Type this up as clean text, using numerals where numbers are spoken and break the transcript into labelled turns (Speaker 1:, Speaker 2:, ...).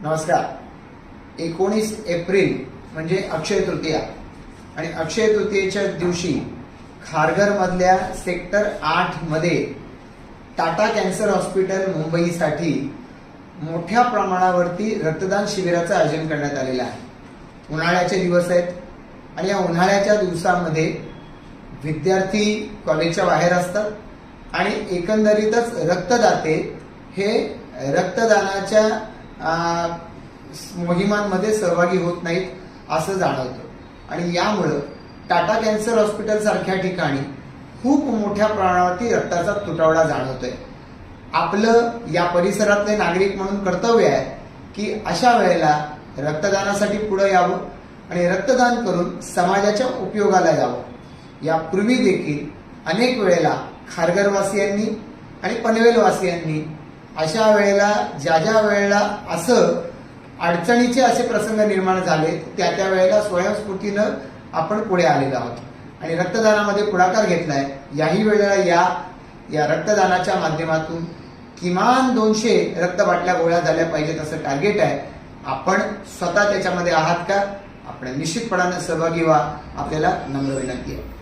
Speaker 1: नमस्कार. 19 एप्रिल म्हणजे अक्षय तृतीया आणि अक्षय तृतीयेच्या दिवशी खारघर मधल्या सेक्टर 8 मध्ये टाटा कॅन्सर हॉस्पिटल मुंबईसाठी मोठ्या प्रमाणावरती रक्तदान शिबिराचं आयोजन करण्यात आलेलं आहे. उन्हाळ्याचे दिवस आहेत आणि या उन्हाळ्याच्या दिवसामध्ये विद्यार्थी कॉलेजच्या बाहेर असतात आणि एकंदरीतच रक्तदाते हे रक्तदानाच्या मोहिमांमध्ये सहभागी होत नाहीत असं जाणवतं आणि यामुळं टाटा कॅन्सर हॉस्पिटल सारख्या ठिकाणी खूप मोठ्या प्रमाणावरती रक्ताचा तुटवडा जाणवतोय. आपलं या परिसरातले नागरिक म्हणून कर्तव्य आहे की अशा वेळेला रक्तदानासाठी पुढे यावं आणि रक्तदान करून समाजाच्या उपयोगाला यावं. यापूर्वी देखील अनेक वेळेला खारघरवासियांनी आणि पनवेलवासियांनी अशा वेळेला ज्या वेळेला असं अडचणीचे असे प्रसंग निर्माण झाले त्या वेळेला स्वयंस्फूर्तीनं आपण पुढे आलेलो आहोत आणि रक्तदानामध्ये पुढाकार घेतलाय. याही वेळेला या रक्तदानाच्या माध्यमातून किमान 200 रक्तबाटल्या गोळ्या झाल्या पाहिजेत असं टार्गेट आहे. आपण स्वतः त्याच्यामध्ये आहात का? आपण निश्चितपणाने सहभागी व्हा, आपल्याला नम्र विनंती आहे.